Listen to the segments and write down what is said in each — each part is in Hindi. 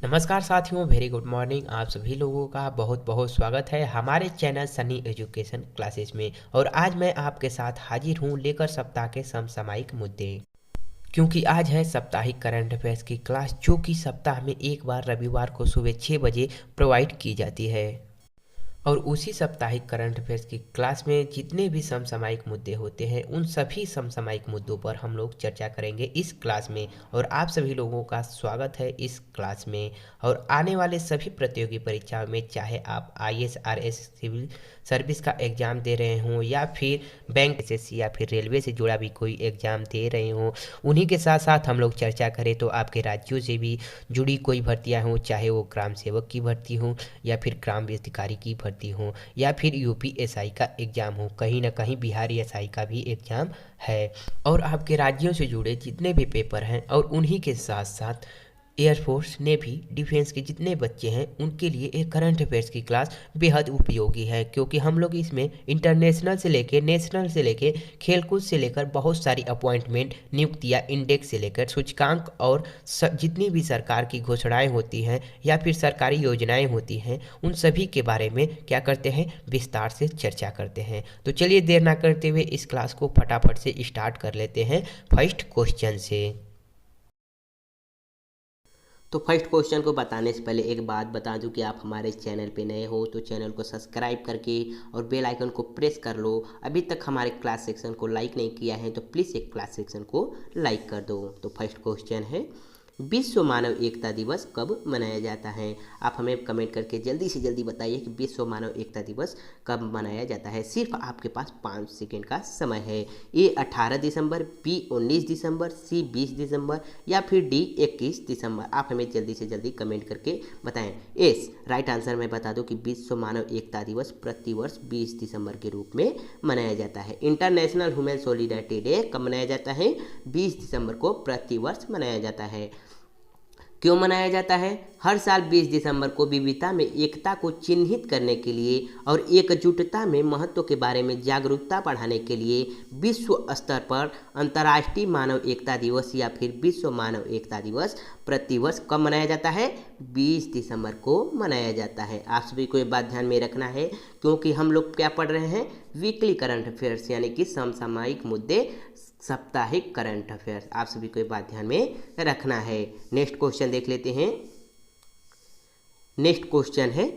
नमस्कार साथियों, वेरी गुड मॉर्निंग। आप सभी लोगों का बहुत बहुत स्वागत है हमारे चैनल सनी एजुकेशन क्लासेस में। और आज मैं आपके साथ हाजिर हूँ लेकर सप्ताह के समसामयिक मुद्दे। क्योंकि आज है साप्ताहिक करंट अफेयर्स की क्लास, जो कि सप्ताह में एक बार रविवार को सुबह 6 बजे प्रोवाइड की जाती है। और उसी साप्ताहिक करंट अफेयर्स की क्लास में जितने भी समसामयिक मुद्दे होते हैं, उन सभी समसामयिक मुद्दों पर हम लोग चर्चा करेंगे इस क्लास में। और आप सभी लोगों का स्वागत है इस क्लास में। और आने वाले सभी प्रतियोगी परीक्षाओं में, चाहे आप आईएएस, आरएस, सिविल सर्विस का एग्ज़ाम दे रहे हों, या फिर बैंक, एसएससी, या फिर रेलवे से जुड़ा भी कोई एग्ज़ाम दे रहे हों, उन्हीं के साथ साथ हम लोग चर्चा करें तो आपके राज्यों से भी जुड़ी कोई भर्तियाँ हों, चाहे वो ग्राम सेवक की भर्ती हो, या फिर ग्राम अधिकारी की भर्ती हो, या फिर यूपीएसआई का एग्ज़ाम हो, कहीं ना कहीं बिहार एसआई का भी एग्ज़ाम है। और आपके राज्यों से जुड़े जितने भी पेपर हैं, और उन्हीं के साथ साथ एयरफोर्स, नेवी, डिफेंस के जितने बच्चे हैं, उनके लिए एक करंट अफेयर्स की क्लास बेहद उपयोगी है। क्योंकि हम लोग इसमें इंटरनेशनल से लेकर नेशनल से लेकर खेलकूद से लेकर बहुत सारी अपॉइंटमेंट, नियुक्तियाँ, इंडेक्स से लेकर सूचकांक, और जितनी भी सरकार की घोषणाएं होती हैं या फिर सरकारी योजनाएं होती हैं, उन सभी के बारे में क्या करते हैं, विस्तार से चर्चा करते हैं। तो चलिए देर ना करते हुए इस क्लास को फटाफट से स्टार्ट कर लेते हैं फर्स्ट क्वेश्चन से। तो फर्स्ट क्वेश्चन को बताने से पहले एक बात बता दूं कि आप हमारे चैनल पे नए हो तो चैनल को सब्सक्राइब करके और बेल आइकन को प्रेस कर लो। अभी तक हमारे क्लास सेक्शन को लाइक नहीं किया है तो प्लीज़ एक क्लास सेक्शन को लाइक कर दो। तो फर्स्ट क्वेश्चन है, विश्व मानव एकता दिवस कब मनाया जाता है? आप हमें कमेंट करके जल्दी से जल्दी बताइए कि विश्व मानव एकता दिवस कब मनाया जाता है। सिर्फ आपके पास 5 सेकंड का समय है। ए 18 दिसंबर, बी 19 दिसंबर, सी 20 दिसंबर, या फिर डी 21 दिसंबर। आप हमें जल्दी से जल्दी कमेंट करके बताएं। एस राइट आंसर मैं बता दूं कि विश्व मानव एकता दिवस प्रतिवर्ष 20 दिसंबर के रूप में मनाया जाता है। इंटरनेशनल ह्यूमन सॉलिडारिटी डे कब मनाया जाता है? 20 दिसंबर को प्रतिवर्ष मनाया जाता है। क्यों मनाया जाता है? हर साल 20 दिसंबर को विविधता में एकता को चिन्हित करने के लिए और एकजुटता में महत्व के बारे में जागरूकता बढ़ाने के लिए विश्व स्तर पर अंतर्राष्ट्रीय मानव एकता दिवस या फिर विश्व मानव एकता दिवस प्रतिवर्ष कब मनाया जाता है? 20 दिसंबर को मनाया जाता है। आप सभी को ये बात ध्यान में रखना है, क्योंकि हम लोग क्या पढ़ रहे हैं, वीकली करंट अफेयर्स, यानी कि समसामयिक मुद्दे, साप्ताहिक करंट अफेयर्स। आप सभी को ये बात ध्यान में रखना है। नेक्स्ट क्वेश्चन देख लेते हैं। नेक्स्ट क्वेश्चन है,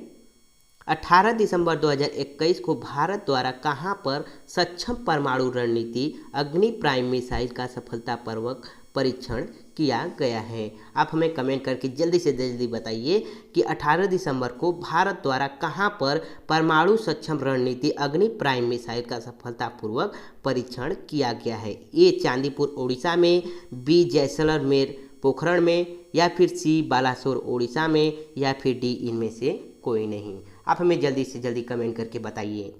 18 दिसंबर 2021 को भारत द्वारा कहां पर सक्षम परमाणु रणनीति अग्नि प्राइम मिसाइल का सफलतापूर्वक परीक्षण किया गया है? आप हमें कमेंट करके जल्दी से जल्दी बताइए कि 18 दिसंबर को भारत द्वारा कहां पर परमाणु सक्षम रणनीति अग्नि प्राइम मिसाइल का सफलतापूर्वक परीक्षण किया गया है। ए चांदीपुर उड़ीसा में, बी जैसलमेर पोखरण में, या फिर सी बालासोर उड़ीसा में, या फिर डी इनमें से कोई नहीं। आप हमें जल्दी से जल्दी कमेंट करके बताइए।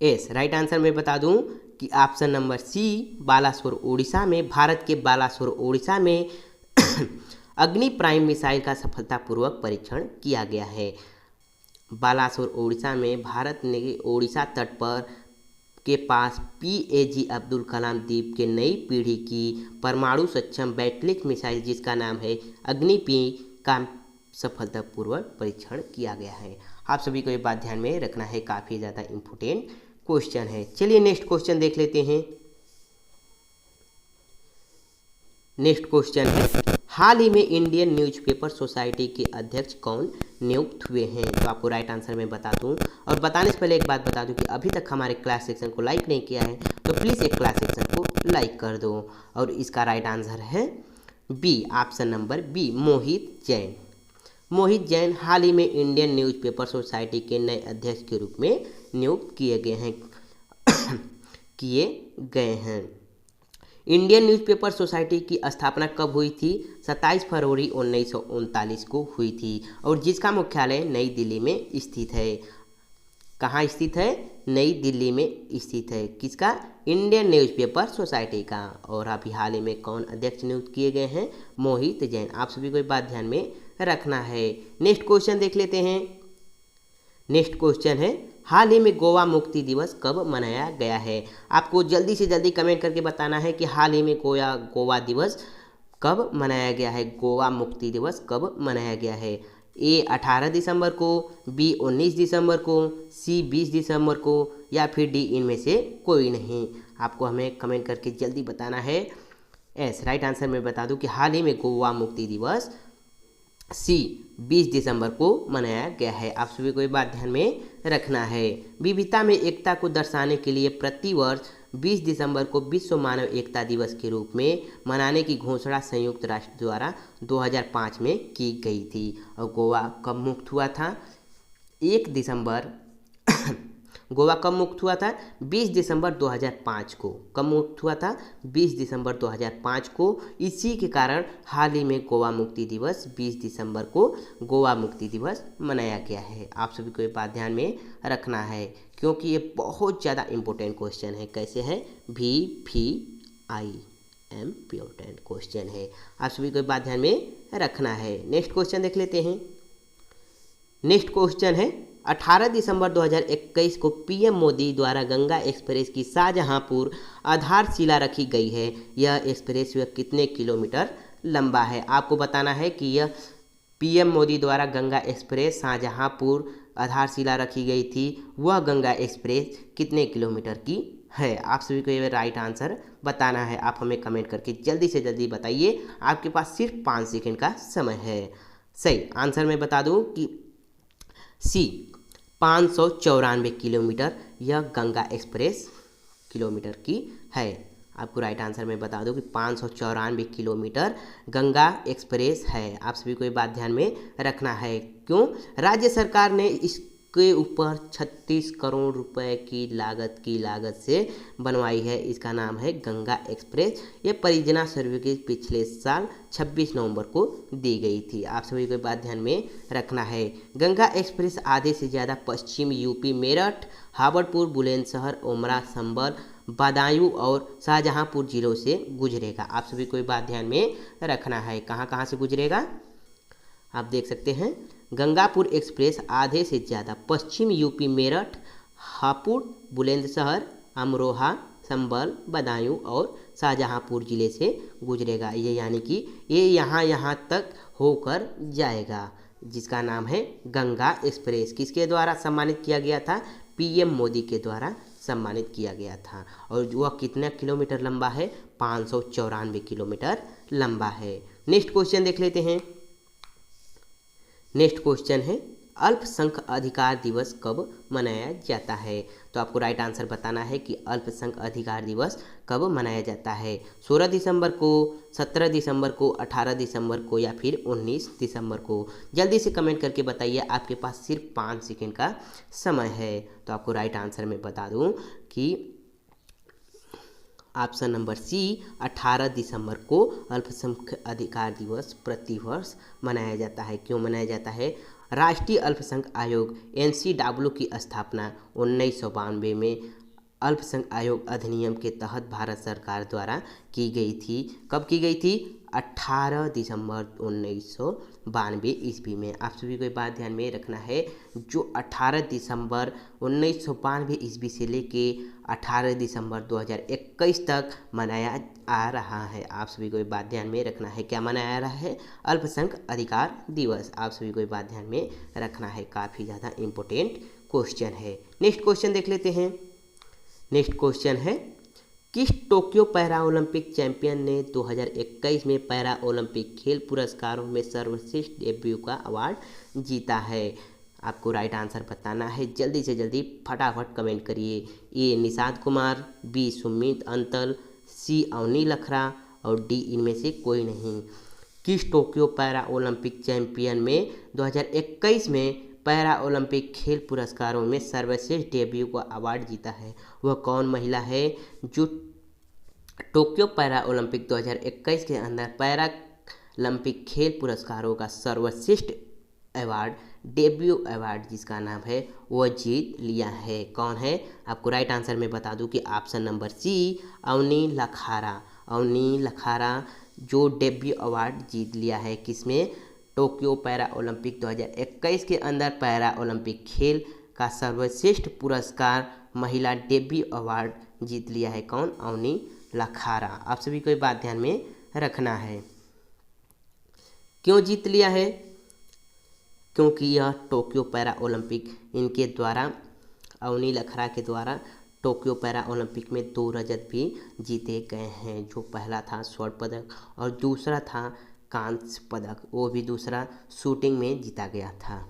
एस राइट आंसर मैं बता दूं कि option number c Balasore Orissa में, भारत के बालासोर उड़ीसा में अग्नि प्राइम मिसाइल का सफलतापूर्वक परीक्षण किया गया है। बालासोर उड़ीसा में भारत ने उड़ीसा तट पर के पास पीएजी अब्दुल कलाम द्वीप के नई पीढ़ी की परमाणु सक्षम बैटलिक मिसाइल, जिसका नाम है अग्नि पी, का सफलतापूर्वक परीक्षण किया गया है। आप सभी को ये बात ध्यान में रखना है, काफ़ी ज़्यादा इम्पोर्टेंट क्वेश्चन है। चलिए नेक्स्ट क्वेश्चन देख लेते हैं। नेक्स्ट क्वेश्चन है, हाल ही में इंडियन न्यूज़पेपर सोसाइटी के अध्यक्ष कौन नियुक्त हुए हैं? तो आपको राइट आंसर मैं बता दूं, और बताने से पहले एक बात बता दूं कि अभी तक हमारे क्लास सेक्शन को लाइक नहीं किया है तो प्लीज़ एक क्लास सेक्शन को लाइक कर दो। और इसका राइट आंसर है बी, ऑप्शन नंबर बी, मोहित जैन। मोहित जैन हाल ही में इंडियन न्यूज़पेपर सोसाइटी के नए अध्यक्ष के रूप में नियुक्त किए गए हैं। इंडियन न्यूज़पेपर सोसाइटी की स्थापना कब हुई थी? 27 फरवरी 1939 को हुई थी, और जिसका मुख्यालय नई दिल्ली में स्थित है। कहाँ स्थित है? नई दिल्ली में स्थित है। किसका? इंडियन न्यूज़पेपर सोसाइटी का। और अभी हाल ही में कौन अध्यक्ष नियुक्त किए गए हैं? मोहित जैन। आप सभी को ये बात ध्यान में रखना है। नेक्स्ट क्वेश्चन देख लेते हैं। नेक्स्ट क्वेश्चन है, हाल ही में गोवा मुक्ति दिवस कब मनाया गया है? आपको जल्दी से जल्दी कमेंट करके बताना है कि हाल ही में गोवा दिवस कब मनाया गया है गोवा मुक्ति दिवस, कब मनाया गया है? ए 18 दिसंबर को, बी 19 दिसंबर को, सी 20 दिसंबर को, या फिर डी इनमें से कोई नहीं। आपको हमें कमेंट करके जल्दी बताना है। एस राइट आंसर मैं बता दूं कि हाल ही में गोवा मुक्ति दिवस सी 20 दिसंबर को मनाया गया है। आप सभी को ये बात ध्यान में रखना है। विविधता में एकता को दर्शाने के लिए प्रतिवर्ष 20 दिसंबर को विश्व मानव एकता दिवस के रूप में मनाने की घोषणा संयुक्त राष्ट्र द्वारा 2005 में की गई थी। और गोवा कब मुक्त हुआ था? 1 दिसंबर गोवा कब मुक्त हुआ था? 20 दिसंबर 2005 को। कब मुक्त हुआ था? 20 दिसंबर 2005 को। इसी के कारण हाल ही में गोवा मुक्ति दिवस 20 दिसंबर को गोवा मुक्ति दिवस मनाया गया है। आप सभी को ये बात ध्यान में रखना है क्योंकि ये बहुत ज़्यादा इम्पोर्टेंट क्वेश्चन है। कैसे है? VVI इम्पोर्टेंट क्वेश्चन है। आप सभी को ये बात ध्यान में रखना है। नेक्स्ट क्वेश्चन देख लेते हैं। नेक्स्ट क्वेश्चन है 18 दिसंबर 2021 को पीएम मोदी द्वारा गंगा एक्सप्रेस की शाहजहांपुर आधारशिला रखी गई है। यह एक्सप्रेस वे कितने किलोमीटर लंबा है? आपको बताना है कि यह पीएम मोदी द्वारा गंगा एक्सप्रेस शाहजहांपुर आधारशिला रखी गई थी, वह गंगा एक्सप्रेस कितने किलोमीटर की है? आप सभी को ये राइट आंसर बताना है। आप हमें कमेंट करके जल्दी से जल्दी बताइए। आपके पास सिर्फ 5 सेकंड का समय है। सही आंसर मैं बता दूं कि सी 594 किलोमीटर यह गंगा एक्सप्रेस किलोमीटर की है। आपको राइट आंसर मैं बता दूं कि 594 किलोमीटर गंगा एक्सप्रेस है। आप सभी को ये बात ध्यान में रखना है। क्यों? राज्य सरकार ने इसके ऊपर 36 करोड़ रुपए की लागत से बनवाई है। इसका नाम है गंगा एक्सप्रेस। ये परियोजना सर्वे के पिछले साल 26 नवंबर को दी गई थी। आप सभी को बात ध्यान में रखना है। गंगा एक्सप्रेस आधे से ज़्यादा पश्चिम यूपी मेरठ, हावड़पुर, बुलंदशहर, ओमरा, संभल, बदायूं और शाहजहांपुर जिलों से गुजरेगा। आप सभी को बात ध्यान में रखना है। कहाँ कहाँ से गुजरेगा? आप देख सकते हैं गंगापुर एक्सप्रेस आधे से ज़्यादा पश्चिम यूपी मेरठ, हापुड़, बुलंदशहर, अमरोहा, संभल, बदायूं और शाहजहांपुर जिले से गुजरेगा। ये यानी कि ये यहाँ तक होकर जाएगा, जिसका नाम है गंगा एक्सप्रेस। किसके द्वारा सम्मानित किया गया था? पीएम मोदी के द्वारा सम्मानित किया गया था। और वह कितना किलोमीटर लंबा है? 594 किलोमीटर लंबा है। नेक्स्ट क्वेश्चन देख लेते हैं। नेक्स्ट क्वेश्चन है अल्पसंख्यक अधिकार दिवस कब मनाया जाता है? तो आपको राइट आंसर बताना है कि अल्पसंख्यक अधिकार दिवस कब मनाया जाता है। 16 दिसंबर को, 17 दिसंबर को, 18 दिसंबर को या फिर 19 दिसंबर को? जल्दी से कमेंट करके बताइए। आपके पास सिर्फ 5 सेकंड का समय है। तो आपको राइट आंसर मैं बता दूं कि ऑप्शन नंबर सी 18 दिसंबर को अल्पसंख्यक अधिकार दिवस प्रतिवर्ष मनाया जाता है। क्यों मनाया जाता है? राष्ट्रीय अल्पसंख्यक आयोग NCW की स्थापना 1992 में अल्पसंख्यक आयोग अधिनियम के तहत भारत सरकार द्वारा की गई थी। कब की गई थी? 18 दिसंबर 1992 ईस्वी में। आप सभी को ये बात ध्यान में रखना है। जो 18 दिसंबर 1992 ईस्वी से लेके 18 दिसंबर 2021 तक मनाया आ रहा है। आप सभी को ये बात ध्यान में रखना है। क्या मनाया आ रहा है? अल्पसंख्यक अधिकार दिवस। आप सभी को ये बात ध्यान में रखना है। काफ़ी ज़्यादा इम्पोर्टेंट क्वेश्चन है। नेक्स्ट क्वेश्चन देख लेते हैं। नेक्स्ट क्वेश्चन है किस टोक्यो पैरा ओलंपिक चैंपियन ने 2021 में पैरा ओलंपिक खेल पुरस्कारों में सर्वश्रेष्ठ डेब्यू का अवार्ड जीता है? आपको राइट आंसर बताना है। जल्दी से जल्दी फटाफट कमेंट करिए। ए निषाद कुमार, बी सुमित अंतल, सी अवनी लखरा और डी इनमें से कोई नहीं। किस टोक्यो पैरा ओलंपिक चैंपियन में 2021 में पैरा ओलंपिक खेल पुरस्कारों में सर्वश्रेष्ठ डेब्यू का अवार्ड जीता है? वह कौन महिला है जो टोक्यो पैरा ओलंपिक 2021 के अंदर पैरा ओलंपिक खेल पुरस्कारों का सर्वश्रेष्ठ अवार्ड, डेब्यू अवार्ड जिसका नाम है, वह जीत लिया है? कौन है? आपको राइट आंसर मैं बता दूं कि option number c Avani Lekhara. Avani Lekhara जो डेब्यू अवार्ड जीत लिया है। किसमें? टोक्यो पैरा ओलंपिक 2021 के अंदर पैरा ओलंपिक खेल का सर्वश्रेष्ठ पुरस्कार महिला डेब्यू अवार्ड जीत लिया है। कौन? अवनी लखारा। आप सभी को ये बात ध्यान में रखना है। क्यों जीत लिया है? क्योंकि यह टोक्यो पैरा ओलंपिक इनके द्वारा, अवनी लखरा के द्वारा टोक्यो पैरा ओलंपिक में 2 रजत भी जीते गए हैं। जो पहला था स्वर्ण पदक और दूसरा था कांस्य पदक, वो भी दूसरा शूटिंग में जीता गया था।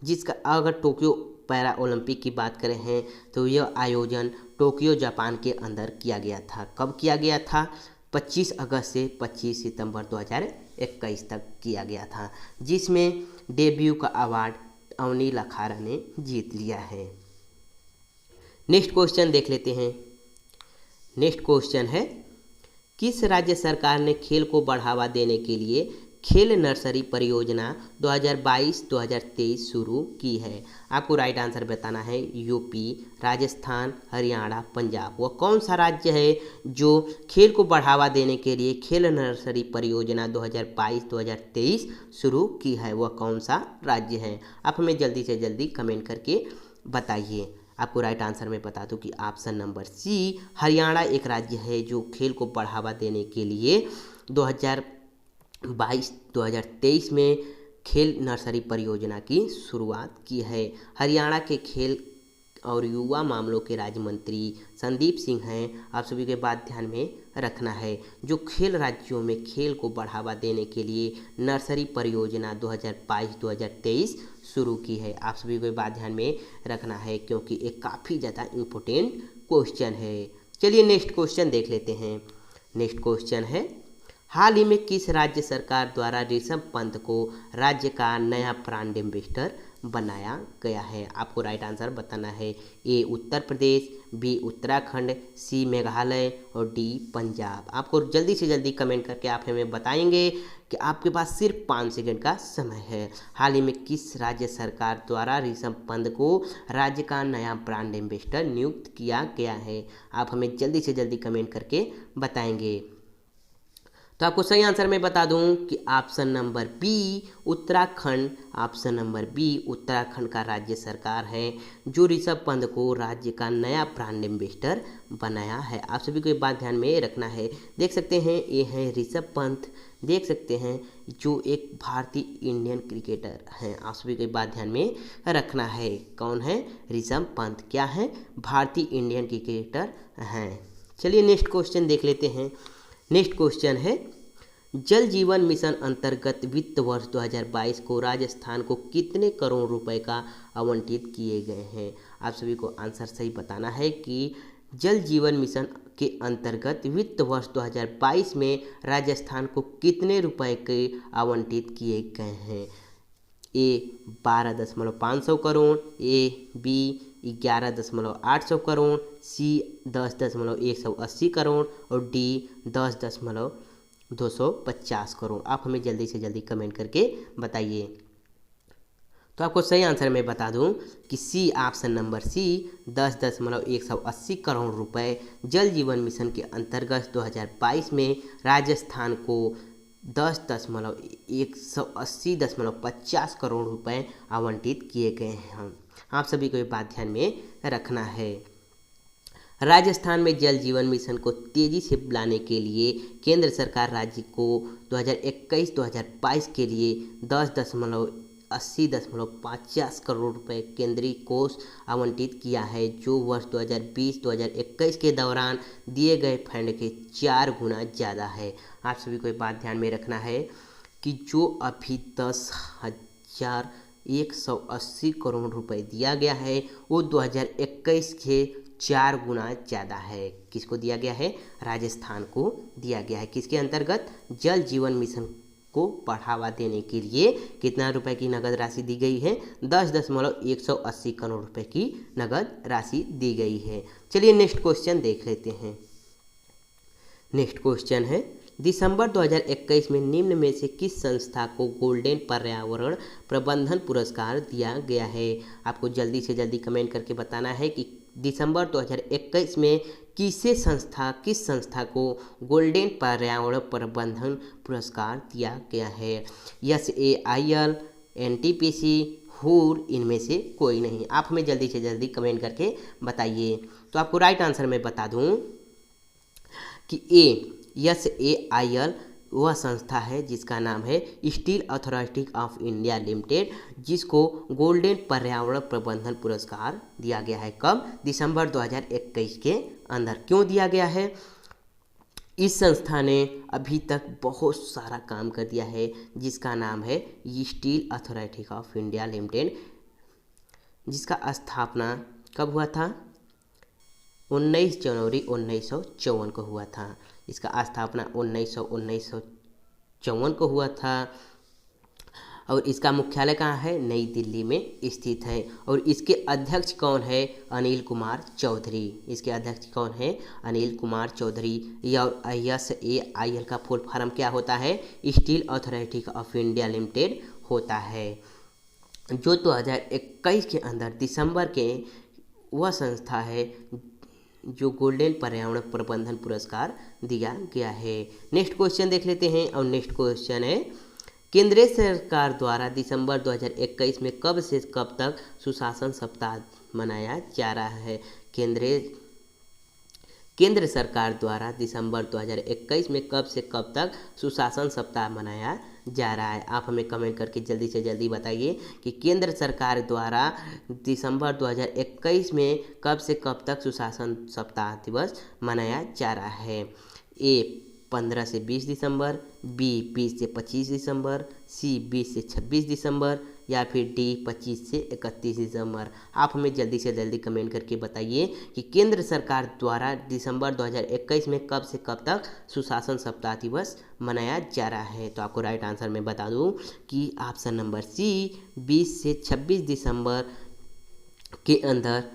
जिसका अगर टोक्यो पैरा ओलंपिक की बात करें हैं तो यह आयोजन टोक्यो जापान के अंदर किया गया था। कब किया गया था? 25 अगस्त से 25 सितंबर 2021 तक किया गया था, जिसमें डेब्यू का अवार्ड अवनी लखारा ने जीत लिया है। नेक्स्ट क्वेश्चन देख लेते हैं। नेक्स्ट क्वेश्चन है, किस राज्य सरकार ने खेल को बढ़ावा देने के लिए खेल नर्सरी परियोजना 2022-2023 शुरू की है? आपको राइट आंसर बताना है। यूपी, राजस्थान, हरियाणा, पंजाब। वह कौन सा राज्य है जो खेल को बढ़ावा देने के लिए खेल नर्सरी परियोजना 2022-2023 शुरू की है? वह कौन सा राज्य है? आप हमें जल्दी से जल्दी कमेंट करके बताइए। आपको राइट आंसर में बता दूं कि ऑप्शन नंबर सी हरियाणा एक राज्य है जो खेल को बढ़ावा देने के लिए 2022-2023 में खेल नर्सरी परियोजना की शुरुआत की है। हरियाणा के खेल और युवा मामलों के राज्य मंत्री संदीप सिंह हैं। आप सभी के बात ध्यान में रखना है, जो खेल राज्यों में खेल को बढ़ावा देने के लिए नर्सरी परियोजना 2022-2023 शुरू की है। आप सभी को बात ध्यान में रखना है क्योंकि एक काफ़ी ज़्यादा इम्पोर्टेंट क्वेश्चन है। चलिए नेक्स्ट क्वेश्चन देख लेते हैं। नेक्स्ट क्वेश्चन है, हाल ही में किस राज्य सरकार द्वारा ऋषभ पंत को राज्य का नया ब्रांड एम्बेसडर बनाया गया है? आपको राइट आंसर बताना है। ए उत्तर प्रदेश, बी उत्तराखंड, सी मेघालय और डी पंजाब। आपको जल्दी से जल्दी कमेंट करके आप हमें बताएंगे कि आपके पास सिर्फ 5 सेकंड का समय है। हाल ही में किस राज्य सरकार द्वारा ऋषभ पंत को राज्य का नया ब्रांड एम्बेसडर नियुक्त किया गया है? आप हमें जल्दी से जल्दी कमेंट करके बताएंगे। तो आपको सही आंसर मैं बता दूं कि option number b Uttarakhand, option number b Uttarakhand का राज्य सरकार है जो ऋषभ पंत को राज्य का नया ब्रांड एम्बेसडर बनाया है। आप सभी को ये बात ध्यान में रखना है। देख सकते हैं ये हैं ऋषभ पंत, देख सकते हैं जो एक भारतीय इंडियन क्रिकेटर हैं। आप सभी को ये बात ध्यान में रखना है। कौन है? ऋषभ पंत क्या है? भारतीय इंडियन क्रिकेटर हैं। चलिए नेक्स्ट क्वेश्चन देख लेते हैं। नेक्स्ट क्वेश्चन है, जल जीवन मिशन अंतर्गत वित्त वर्ष 2022 को राजस्थान को कितने करोड़ रुपए का आवंटित किए गए हैं? आप सभी को आंसर सही बताना है कि जल जीवन मिशन के अंतर्गत वित्त वर्ष 2022 में राजस्थान को कितने रुपए के आवंटित किए गए हैं? ए 12.500 करोड़, ए बी 11.800 करोड़, सी 10.180 करोड़ और डी 10.250 करोड़। आप हमें जल्दी से जल्दी कमेंट करके बताइए। तो आपको सही आंसर मैं बता दूं कि c option number c 10.180 crore रुपए जल जीवन मिशन के अंतर्गत 2022 में राजस्थान को 10.180.50 करोड़ रुपए आवंटित किए गए हैं। आप सभी को ये बात ध्यान में रखना है। राजस्थान में जल जीवन मिशन को तेजी से लाने के लिए केंद्र सरकार राज्य को 2021-2022 के लिए 10.80.50 करोड़ रुपए केंद्रीय कोष आवंटित किया है, जो वर्ष 2020-2021 के दौरान दिए गए फंड के 4 गुना ज़्यादा है। आप सभी को ये बात ध्यान में रखना है कि जो अभी 10,180 करोड़ रुपए दिया गया है वो 2021 के 4 गुना ज़्यादा है। किसको दिया गया है? राजस्थान को दिया गया है। किसके अंतर्गत? जल जीवन मिशन को बढ़ावा देने के लिए कितना रुपए की नगद राशि दी गई है? 10.180 करोड़ रुपए की नगद राशि दी गई है। चलिए नेक्स्ट क्वेश्चन देख लेते हैं। नेक्स्ट क्वेश्चन है, दिसंबर 2021 में निम्न में से किस संस्था को गोल्डन पर्यावरण प्रबंधन पुरस्कार दिया गया है? आपको जल्दी से जल्दी कमेंट करके बताना है कि दिसंबर 2021 में किस संस्था को गोल्डन पर्यावरण प्रबंधन पुरस्कार दिया गया है? SAIL, NTPC, हूर, इनमें से कोई नहीं। आप हमें जल्दी से जल्दी कमेंट करके बताइए। तो आपको राइट आंसर मैं बता दूं कि SAIL वह संस्था है जिसका नाम है steel authority of India limited, जिसको गोल्डन पर्यावरण प्रबंधन पुरस्कार दिया गया है। कब? दिसंबर 2021 के अंदर। क्यों दिया गया है? इस संस्था ने अभी तक बहुत सारा काम कर दिया है, जिसका नाम है steel authority of India limited, जिसका स्थापना कब हुआ था? 19 जनवरी 1954 को हुआ था। इसका स्थापना 1954 को हुआ था और इसका मुख्यालय कहाँ है? नई दिल्ली में स्थित है। और इसके अध्यक्ष कौन है? अनिल कुमार चौधरी। इसके अध्यक्ष कौन है? अनिल कुमार चौधरी। और SAIL का फुल फॉर्म क्या होता है? Steel authority of India limited होता है, जो 2021 के अंदर दिसंबर के वह संस्था है जो गोल्डन पर्यावरण प्रबंधन पुरस्कार दिया गया है। नेक्स्ट क्वेश्चन देख लेते हैं और नेक्स्ट क्वेश्चन है, केंद्रीय सरकार द्वारा दिसंबर 2021 में कब से कब तक सुशासन सप्ताह मनाया जा रहा है? केंद्र सरकार द्वारा दिसंबर 2021 में कब से कब तक सुशासन सप्ताह मनाया जा रहा है? आप हमें कमेंट करके जल्दी से जल्दी बताइए कि केंद्र सरकार द्वारा दिसंबर 2021 में कब से कब तक सुशासन सप्ताह दिवस मनाया जा रहा है। A 15 से 20 दिसंबर, B 20 से 25 दिसंबर, C 20 से 26 दिसंबर या फिर D 25 से 31 दिसंबर। आप हमें जल्दी से जल्दी कमेंट करके बताइए कि केंद्र सरकार द्वारा दिसंबर 2021 में कब से कब तक सुशासन सप्ताह दिवस मनाया जा रहा है। तो आपको राइट आंसर मैं बता दूं कि ऑप्शन नंबर C 20 से 26 दिसंबर के अंदर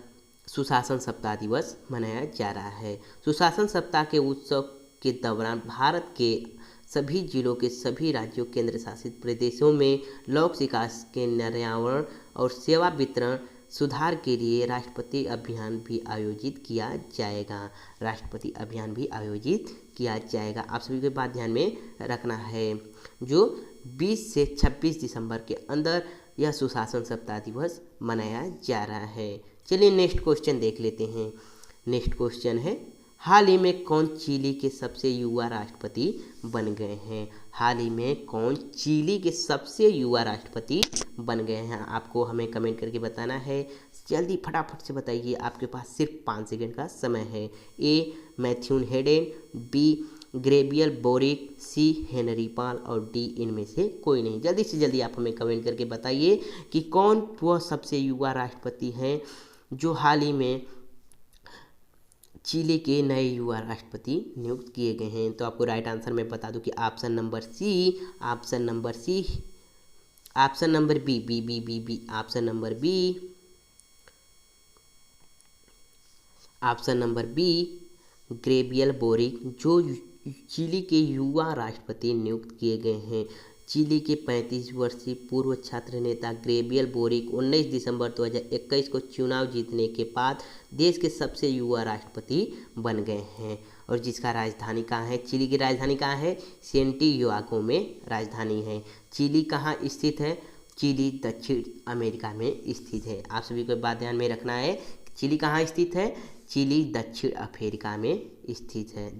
सुशासन सप्ताह दिवस मनाया जा रहा है। सुशासन सप्ताह के उत्सव के दौरान भारत के सभी जिलों के सभी राज्यों केंद्र शासित प्रदेशों में लोक विकास के पर्यावरण और सेवा वितरण सुधार के लिए राष्ट्रपति अभियान भी आयोजित किया जाएगा। राष्ट्रपति अभियान भी आयोजित किया जाएगा। आप सभी को बात ध्यान में रखना है, जो 20 से 26 दिसंबर के अंदर यह सुशासन सप्ताह दिवस मनाया जा रहा है। चलिए नेक्स्ट क्वेश्चन देख लेते हैं। नेक्स्ट क्वेश्चन है, हाल ही में कौन चिली के सबसे युवा राष्ट्रपति बन गए हैं? हाल ही में कौन चिली के सबसे युवा राष्ट्रपति बन गए हैं? आपको हमें कमेंट करके बताना है। जल्दी फटाफट से बताइए, आपके पास सिर्फ 5 सेकंड का समय है। A Matthew Hayden, B Gabriel Boric, C Henry Paul और D इनमें से कोई नहीं। जल्दी से जल्दी आप हमें कमेंट करके बताइए कि कौन वह सबसे युवा राष्ट्रपति हैं जो हाल ही में चिली के नए युवा राष्ट्रपति नियुक्त किए गए हैं। तो आपको राइट आंसर मैं बता दूं कि option number B, option number B, option number B Gabriel boric जो चिली के युवा राष्ट्रपति नियुक्त किए गए हैं। चिली के 35 वर्षीय पूर्व छात्र नेता ग्रेबियल बोरिक 19 दिसंबर 2021 को चुनाव जीतने के बाद देश के सबसे युवा राष्ट्रपति बन गए हैं। और जिसका राजधानी कहाँ है? चिली की राजधानी कहाँ है? सैंटियागो में राजधानी है। चिली कहाँ स्थित है? चिली दक्षिण अमेरिका में स्थित है। आप सभी को बात ध्यान में रखना है, चिली कहाँ स्थित है? चिली दक्षिण अफ्रीका में स्थित है,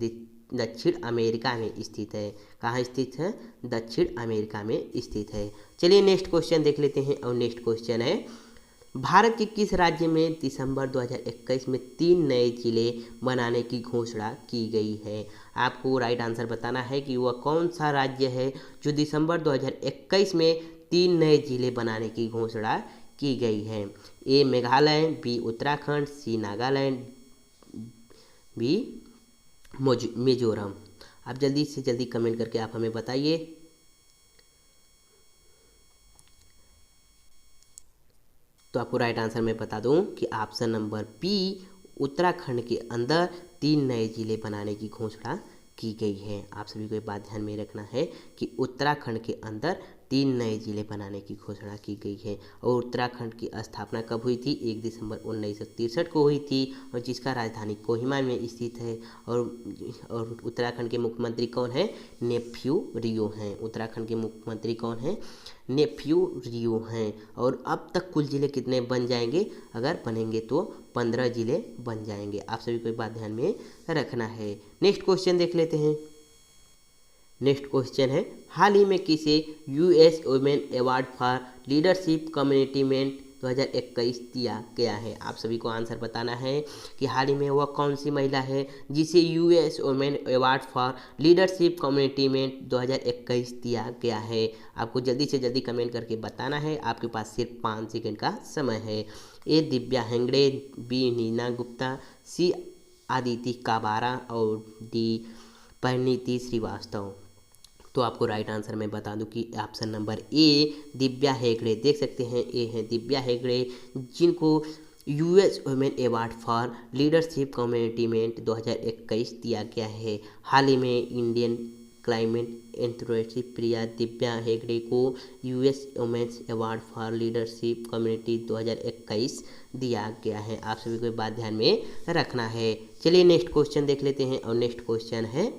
दक्षिण अमेरिका में स्थित है। कहाँ स्थित है? दक्षिण अमेरिका में स्थित है। चलिए नेक्स्ट क्वेश्चन देख लेते हैं और नेक्स्ट क्वेश्चन है, भारत के किस राज्य में दिसंबर 2021 में 3 नए जिले बनाने की घोषणा की गई है? आपको राइट आंसर बताना है कि वह कौन सा राज्य है जो दिसंबर 2021 में 3 नए जिले बनाने की घोषणा की गई है। A Meghalaya, B Uttarakhand, C Nagaland, B Mizoram. आप जल्दी से जल्दी कमेंट करके आप हमें बताइए। तो आपको राइट आंसर मैं बता दूं कि ऑप्शन नंबर B उत्तराखंड के अंदर 3 नए जिले बनाने की घोषणा की गई है। आप सभी को एक बात ध्यान में रखना है कि उत्तराखंड के अंदर 3 नए जिले बनाने की घोषणा की गई है। और उत्तराखंड की स्थापना कब हुई थी? 1 दिसंबर 1963 को हुई थी और जिसका राजधानी कोहिमा में स्थित है। और उत्तराखंड के मुख्यमंत्री कौन है? नेफ्यू रियो हैं। उत्तराखंड के मुख्यमंत्री कौन है? नेफ्यू रियो हैं। और अब तक कुल जिले कितने बन जाएंगे? अगर बनेंगे तो 15 जिले बन जाएंगे। आप सभी को एक बात ध्यान में रखना है। नेक्स्ट क्वेश्चन देख लेते हैं। नेक्स्ट क्वेश्चन है, हाल ही में किसे US women award for leadership कम्युनिटीमेंट 2021 दिया गया है? आप सभी को आंसर बताना है कि हाल ही में वह कौन सी महिला है जिसे US women award for leadership कम्युनिटीमेंट 2021 दिया गया है। आपको जल्दी से जल्दी कमेंट करके बताना है, आपके पास सिर्फ 5 सेकंड का समय है। ए दिव्या हेगड़े, बी नीना गुप्ता, सी आदिति काबारा और डी परिणीति श्रीवास्तव। तो आपको राइट आंसर मैं बता दूं कि option number A Divya Hegde, देख सकते हैं ए है दिव्या हेगड़े, जिनको US women award for leadership कम्युनिटीमेंट 2021 दिया गया है। हाल ही में Indian climate anthropologist Priya Divya Hegde को US women's award for leadership community 2021 दिया गया है। आप सभी को बात ध्यान में रखना है। चलिए नेक्स्ट क्वेश्चन देख लेते हैं, और नेक्स्ट क्वेश्चन है,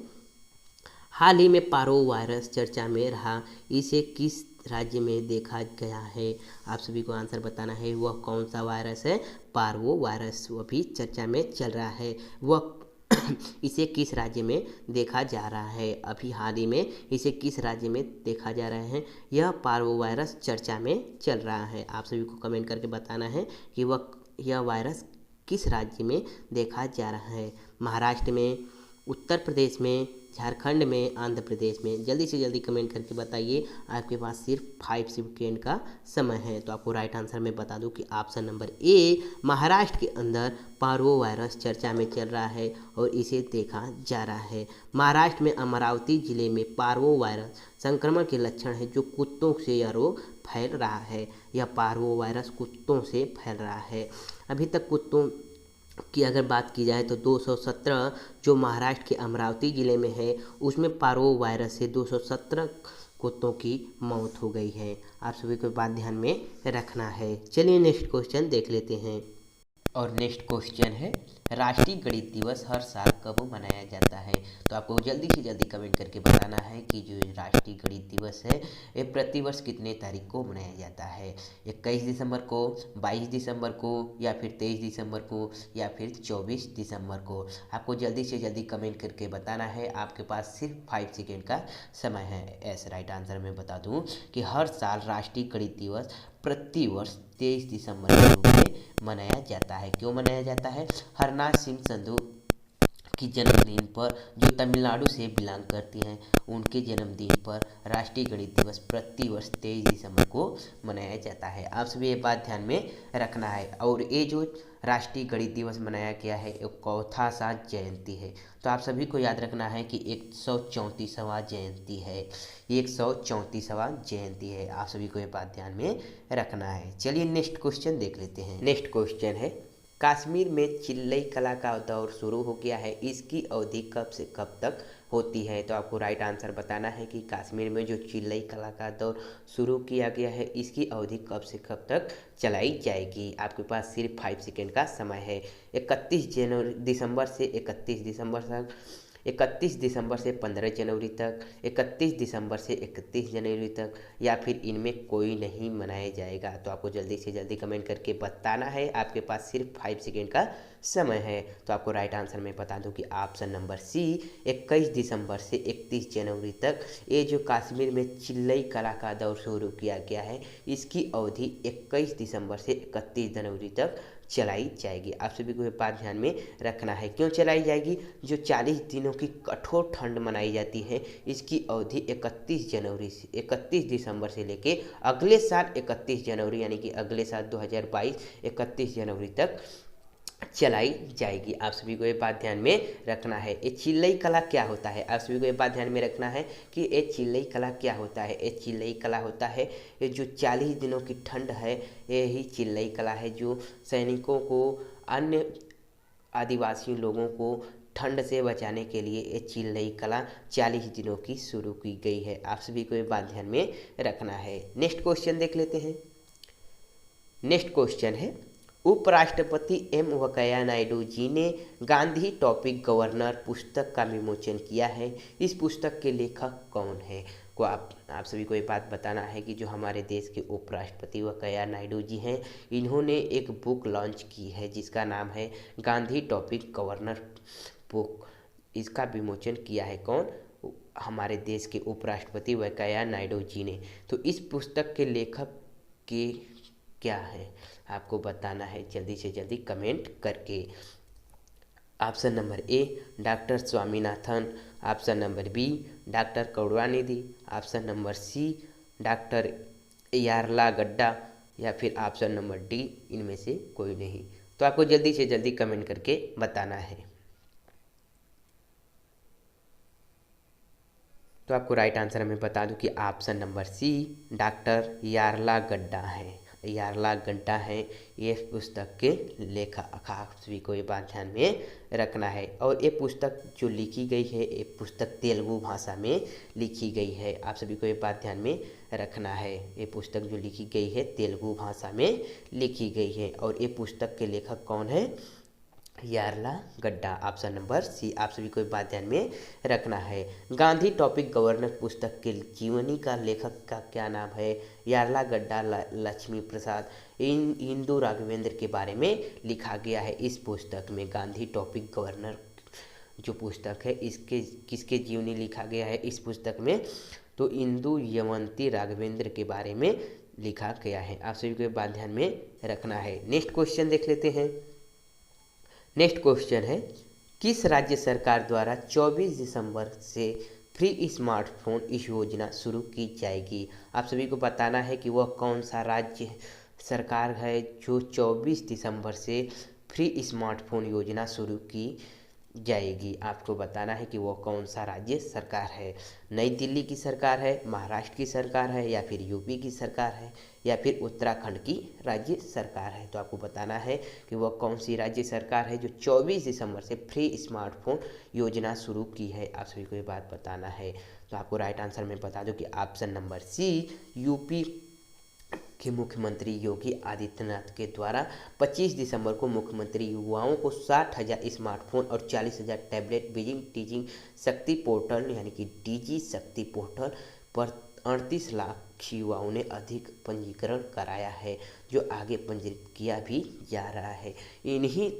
हाल ही में पारो वायरस चर्चा में रहा, इसे किस राज्य में देखा गया है? आप सभी को आंसर बताना है, वह कौन सा वायरस है? पार्वो वायरस, वह भी चर्चा में चल रहा है, वह इसे किस राज्य में देखा जा रहा है? अभी हाल ही में इसे किस राज्य में देखा जा रहा है? यह पार्वो वायरस चर्चा में चल रहा है। आप सभी को कमेंट करके बताना है कि यह वायरस किस राज्य में देखा जा रहा है? महाराष्ट्र में, उत्तर प्रदेश में, झारखंड में, आंध्र प्रदेश में? जल्दी से जल्दी कमेंट करके बताइए, आपके पास सिर्फ 5 सेकेंड का समय है। तो आपको राइट आंसर मैं बता दूं कि ऑप्शन नंबर ए महाराष्ट्र के अंदर पार्वो वायरस चर्चा में चल रहा है और इसे देखा जा रहा है। महाराष्ट्र में अमरावती जिले में पार्वो वायरस संक्रमण के लक्षण है, जो कुत्तों से यह रोग फैल रहा है। यह पार्वो वायरस कुत्तों से फैल रहा है। अभी तक कुत्तों की अगर बात की जाए तो 217 जो महाराष्ट्र के अमरावती ज़िले में है, उसमें पार्वो वायरस से 217 कुत्तों की मौत हो गई है। आप सभी को बात ध्यान में रखना है। चलिए नेक्स्ट क्वेश्चन देख लेते हैं, और नेक्स्ट क्वेश्चन है, राष्ट्रीय गणित दिवस हर साल कब मनाया जाता है? तो आपको जल्दी से जल्दी कमेंट करके बताना है कि जो राष्ट्रीय गणित दिवस है ये प्रतिवर्ष कितने तारीख को मनाया जाता है? 21 दिसंबर को, 22 दिसंबर को, या फिर 23 दिसंबर को, या फिर 24 दिसंबर को? आपको जल्दी से जल्दी कमेंट करके बताना है, आपके पास सिर्फ 5 सेकेंड का समय है। ऐसा राइट आंसर मैं बता दूं कि हर साल राष्ट्रीय गणित दिवस प्रतिवर्ष 23 दिसंबर के रूप में मनाया जाता है। क्यों मनाया जाता है? हरनाथ सिंह संधू की जन्मदिन पर, जो तमिलनाडु से बिलोंग करती हैं, उनके जन्मदिन पर राष्ट्रीय गणित दिवस प्रतिवर्ष 23 दिसंबर को मनाया जाता है। आप सभी ये बात ध्यान में रखना है। और ये जो राष्ट्रीय गणित दिवस मनाया गया है एक चौथा जयंती है। तो आप सभी को याद रखना है कि 134वां जयंती है, 134वां जयंती है। आप सभी को ये बात ध्यान में रखना है। चलिए नेक्स्ट क्वेश्चन देख लेते हैं। नेक्स्ट क्वेश्चन है, कश्मीर में चिल्लई कला का दौर शुरू हो गया है, इसकी अवधि कब से कब तक होती है? तो आपको राइट आंसर बताना है कि कश्मीर में जो चिल्लई कला का दौर शुरू किया गया है, इसकी अवधि कब से कब तक चलाई जाएगी? आपके पास सिर्फ 5 सेकेंड का समय है। 31 दिसंबर से 31 दिसंबर तक, 31 दिसंबर से 15 जनवरी तक, 31 दिसंबर से 31 जनवरी तक, या फिर इनमें कोई नहीं मनाया जाएगा? तो आपको जल्दी से जल्दी कमेंट करके बताना है, आपके पास सिर्फ 5 सेकेंड का समय है। तो आपको राइट आंसर मैं बता दूं कि ऑप्शन नंबर सी 21 दिसंबर से 31 जनवरी तक ये जो कश्मीर में चिल्लई कला का दौर शुरू किया गया है, इसकी अवधि 21 दिसंबर से 31 जनवरी तक चलाई जाएगी। आप सभी को ये बात ध्यान में रखना है। क्यों चलाई जाएगी? जो 40 दिनों की कठोर ठंड मनाई जाती है, इसकी अवधि 31 दिसंबर से लेके अगले साल 31 जनवरी यानी कि अगले साल 2022 31 जनवरी तक चलाई जाएगी। आप सभी को ये बात ध्यान में रखना है। ये चिल्लई कला क्या होता है? आप सभी को ये बात ध्यान में रखना है कि ये चिल्लई कला क्या होता है। ये चिल्लई कला होता है, ये जो 40 दिनों की ठंड है, ये ही चिल्लई कला है, जो सैनिकों को, अन्य आदिवासी लोगों को ठंड से बचाने के लिए ये चिल्लई कला 40 दिनों की शुरू की गई है। आप सभी को ये बात ध्यान में रखना है। नेक्स्ट क्वेश्चन देख लेते हैं। नेक्स्ट क्वेश्चन है, उपराष्ट्रपति एम वेंकैया नायडू जी ने गांधी टॉपिक गवर्नर पुस्तक का विमोचन किया है। इस पुस्तक के लेखक कौन है? को आप सभी को ये बात बताना है कि जो हमारे देश के उपराष्ट्रपति वेंकैया नायडू जी हैं, इन्होंने एक बुक लॉन्च की है जिसका नाम है गांधी टॉपिक गवर्नर बुक। इसका विमोचन किया है कौन? हमारे देश के उपराष्ट्रपति वेंकैया नायडू जी ने। तो इस पुस्तक के लेखक के क्या है आपको बताना है जल्दी से जल्दी कमेंट करके। Option number A doctor Swaminathan, option number B doctor Karunanidhi, option number C doctor Yarlagadda, या फिर ऑप्शन नंबर डी इनमें से कोई नहीं। तो आपको जल्दी से जल्दी कमेंट करके बताना है। तो आपको राइट आंसर मैं बता दूं कि ऑप्शन नंबर सी डॉक्टर यार्लागड्डा है। यार्लागड्डा है ये पुस्तक के लेखक। आप सभी को ये बात ध्यान में रखना है। और ये पुस्तक जो लिखी गई है, ये पुस्तक तेलुगु भाषा में लिखी गई है। आप सभी को ये बात ध्यान में रखना है। ये पुस्तक जो लिखी गई है तेलुगु भाषा में लिखी गई है। और ये पुस्तक के लेखक कौन है? यार्लागड्डा, ऑप्शन नंबर सी। आप सभी को बात ध्यान में रखना है। गांधी टॉपिक गवर्नर पुस्तक के जीवनी का लेखक का क्या नाम है? यार्लागड्डा लक्ष्मी प्रसाद। इंदु राघवेंद्र के बारे में लिखा गया है इस पुस्तक में। गांधी टॉपिक गवर्नर जो पुस्तक है इसके किसके जीवनी लिखा गया है इस पुस्तक में? तो इंदु यवंती राघवेंद्र के बारे में लिखा गया है। आप सभी को बात ध्यान में रखना है। नेक्स्ट क्वेश्चन देख लेते हैं। नेक्स्ट क्वेश्चन है, किस राज्य सरकार द्वारा 24 दिसंबर से फ्री स्मार्टफोन इस योजना शुरू की जाएगी? आप सभी को बताना है कि वह कौन सा राज्य सरकार है जो 24 दिसंबर से फ्री स्मार्टफोन योजना शुरू की जाएगी। आपको बताना है कि वो कौन सा राज्य सरकार है। नई दिल्ली की सरकार है, महाराष्ट्र की सरकार है, या फिर यूपी की सरकार है, या फिर उत्तराखंड की राज्य सरकार है। तो आपको बताना है कि वह कौन सी राज्य सरकार है जो 24 दिसंबर से फ्री स्मार्टफोन योजना शुरू की है। आप सभी को ये बात बताना है। तो आपको राइट आंसर मैं बता दूं कि ऑप्शन नंबर सी यूपी के मुख्यमंत्री योगी आदित्यनाथ के द्वारा 25 दिसंबर को मुख्यमंत्री युवाओं को 60,000 स्मार्टफोन और 40,000 टैबलेट बीजिंग टीचिंग शक्ति पोर्टल यानी कि डीजी शक्ति पोर्टल पर 38 लाख युवाओं ने अधिक पंजीकरण कराया है, जो आगे पंजीकृत किया भी जा रहा है। इन्हीं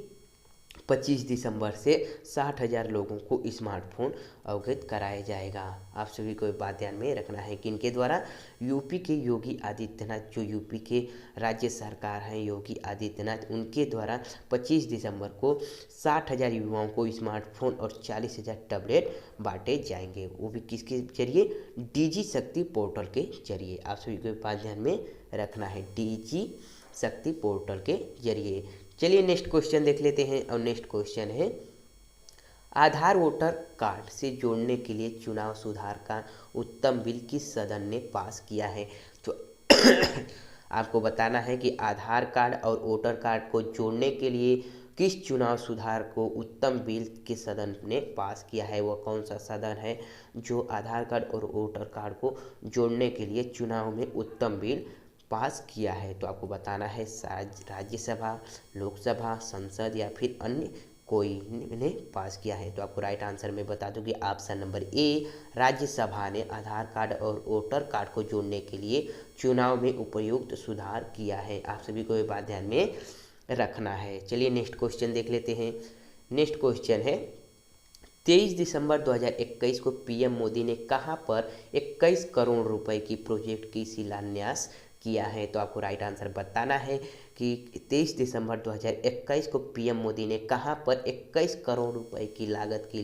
25 दिसंबर से 60,000 लोगों को स्मार्टफोन अवगत कराया जाएगा। आप सभी को बात ध्यान में रखना है कि इनके द्वारा यूपी के योगी आदित्यनाथ, जो यूपी के राज्य सरकार हैं योगी आदित्यनाथ, उनके द्वारा 25 दिसंबर को 60,000 युवाओं को स्मार्टफोन और 40,000 टैबलेट बांटे जाएंगे। वो भी किसके जरिए? डीजी शक्ति पोर्टल के जरिए। आप सभी को बात ध्यान में रखना है, डीजी शक्ति पोर्टल के जरिए। चलिए नेक्स्ट क्वेश्चन देख लेते हैं। और नेक्स्ट क्वेश्चन है, आधार वोटर कार्ड से जोड़ने के लिए चुनाव सुधार का उत्तम बिल किस सदन ने पास किया है? तो आपको बताना है कि आधार कार्ड और वोटर कार्ड को जोड़ने के लिए किस चुनाव सुधार को उत्तम बिल के सदन ने पास किया है। वह कौन सा सदन है जो आधार कार्ड और वोटर कार्ड को जोड़ने के लिए चुनाव में उत्तम बिल पास किया है? तो आपको बताना है राज्यसभा, लोकसभा, संसद या फिर अन्य कोई ने पास किया है। तो आपको राइट आंसर में बता दूं कि ऑप्शन नंबर ए राज्यसभा ने आधार कार्ड और वोटर कार्ड को जोड़ने के लिए चुनाव में उपयुक्त सुधार किया है। आप सभी को ये बात ध्यान में रखना है। चलिए नेक्स्ट क्वेश्चन देख लेते हैं। नेक्स्ट क्वेश्चन है, 23 दिसंबर 2021 को पीएम मोदी ने कहां पर 21 करोड़ रुपए की प्रोजेक्ट की शिलान्यास किया है? तो आपको राइट आंसर बताना है कि 23 दिसंबर 2021 को पीएम मोदी ने कहां पर 21 करोड़ रुपए की लागत की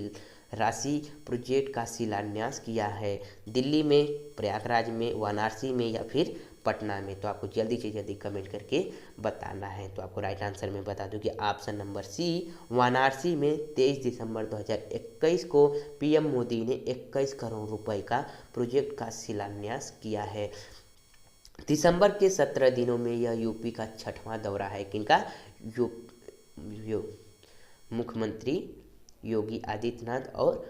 राशि प्रोजेक्ट का शिलान्यास किया है? दिल्ली में, प्रयागराज में, वाराणसी में या फिर पटना में? तो आपको जल्दी से जल्दी कमेंट करके बताना है। तो आपको राइट आंसर में बता दूं कि ऑप्शन नंबर सी वाराणसी में 23 दिसंबर 2021 को पीएम मोदी ने 21 करोड़ रुपए का प्रोजेक्ट का शिलान्यास किया है। दिसंबर के 17 दिनों में यह यूपी का 6वां दौरा है। किनका? मुख्यमंत्री योगी आदित्यनाथ और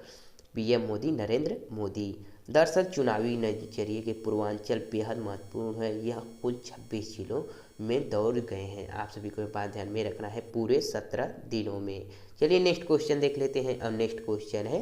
पीएम मोदी नरेंद्र मोदी। दरअसल चुनावी नजरिए के पूर्वांचल बेहद महत्वपूर्ण है। यह कुल 26 जिलों में दौड़ गए हैं। आप सभी को बात ध्यान में रखना है, पूरे 17 दिनों में। चलिए नेक्स्ट क्वेश्चन देख लेते हैं। अब नेक्स्ट क्वेश्चन है,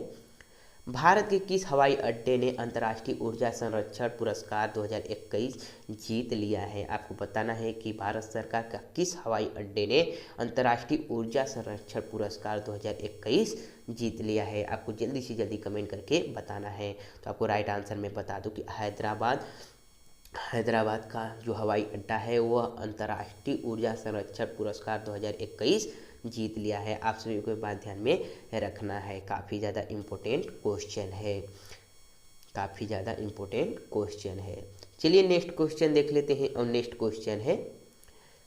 भारत के किस हवाई अड्डे ने अंतर्राष्ट्रीय ऊर्जा संरक्षण पुरस्कार 2021 जीत लिया है? आपको बताना है कि भारत सरकार का किस हवाई अड्डे ने अंतर्राष्ट्रीय ऊर्जा संरक्षण पुरस्कार 2021 जीत लिया है। आपको जल्दी से जल्दी कमेंट करके बताना है। तो आपको राइट आंसर में बता दूं कि हैदराबाद का जो हवाई अड्डा है वह अंतर्राष्ट्रीय ऊर्जा संरक्षण पुरस्कार 2021 जीत लिया है। आप सभी को बात ध्यान में रखना है, काफ़ी ज़्यादा इम्पोर्टेंट क्वेश्चन है, काफ़ी ज़्यादा इम्पोर्टेंट क्वेश्चन है। चलिए नेक्स्ट क्वेश्चन देख लेते हैं। और नेक्स्ट क्वेश्चन है,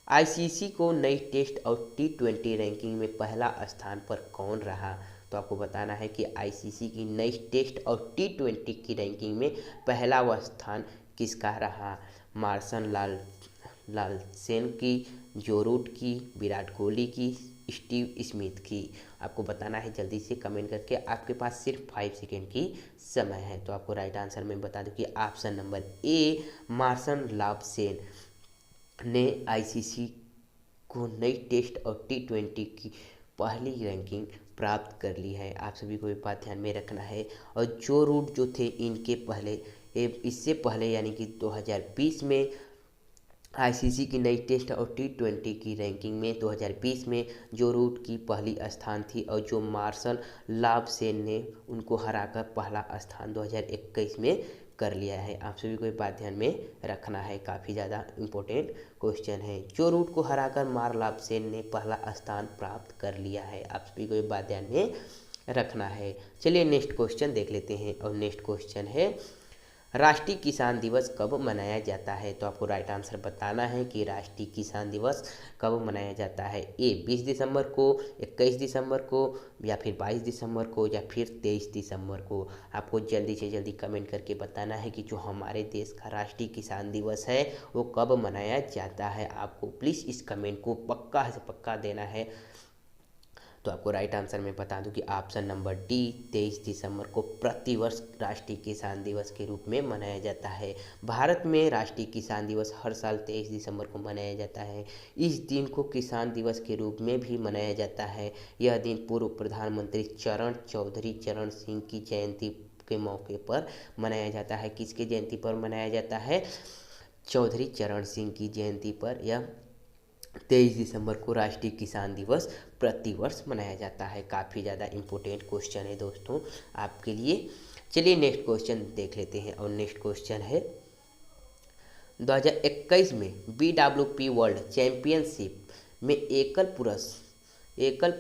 आईसीसी को नई टेस्ट और T20 रैंकिंग में पहला स्थान पर कौन रहा? तो आपको बताना है कि आईसीसी की नई टेस्ट और T20 की रैंकिंग में पहला वह स्थान किसका रहा? मार्शन लालसेन की, जो रूट की, विराट कोहली की, स्टीव स्मिथ की? आपको बताना है जल्दी से कमेंट करके। आपके पास सिर्फ 5 सेकेंड की समय है। तो आपको राइट आंसर में बता दूं कि ऑप्शन नंबर ए मार्शन लालसेन ने आईसीसी को नई टेस्ट और T20 की पहली रैंकिंग प्राप्त कर ली है। आप सभी को ये बात ध्यान में रखना है। और जो रूट जो थे इनके पहले इससे पहले यानी कि 2020 में आईसीसी की नई टेस्ट और T20 की रैंकिंग में 2020 में जो रूट की पहली स्थान थी और जो मार्शल लालसेन ने उनको हराकर पहला स्थान 2021 में कर लिया है। आप सभी को ये बात ध्यान में रखना है, काफ़ी ज़्यादा इम्पोर्टेंट क्वेश्चन है। जो रूट को हराकर मार्शल लालसेन ने पहला स्थान प्राप्त कर लिया है। आप सभी को ये बात ध्यान में रखना है। चलिए नेक्स्ट क्वेश्चन देख लेते हैं। और नेक्स्ट क्वेश्चन है, राष्ट्रीय किसान दिवस कब मनाया जाता है? तो आपको राइट आंसर बताना है कि राष्ट्रीय किसान दिवस कब मनाया जाता है। ए 20 दिसंबर को, 21 दिसंबर को, या फिर 22 दिसंबर को, या फिर 23 दिसंबर को? आपको जल्दी से जल्दी कमेंट करके बताना है कि जो हमारे देश का राष्ट्रीय किसान दिवस है वो कब मनाया जाता है। आपको प्लीज़ इस कमेंट को पक्का से पक्का देना है। तो आपको राइट आंसर में बता दूं कि ऑप्शन नंबर डी 23 दिसंबर को प्रतिवर्ष राष्ट्रीय किसान दिवस के रूप में मनाया जाता है। भारत में राष्ट्रीय किसान दिवस हर साल 23 दिसंबर को मनाया जाता है। इस दिन को किसान दिवस के रूप में भी मनाया जाता है। यह दिन पूर्व प्रधानमंत्री चरण सिंह की जयंती के मौके पर मनाया जाता है। किसकी जयंती पर मनाया जाता है? चौधरी चरण सिंह की जयंती पर यह 23 दिसंबर को राष्ट्रीय किसान दिवस प्रतिवर्ष मनाया जाता है। काफ़ी ज़्यादा इम्पोर्टेंट क्वेश्चन है दोस्तों आपके लिए। चलिए नेक्स्ट क्वेश्चन देख लेते हैं। और नेक्स्ट क्वेश्चन है, 2021 में BWP वर्ल्ड चैंपियनशिप में एकल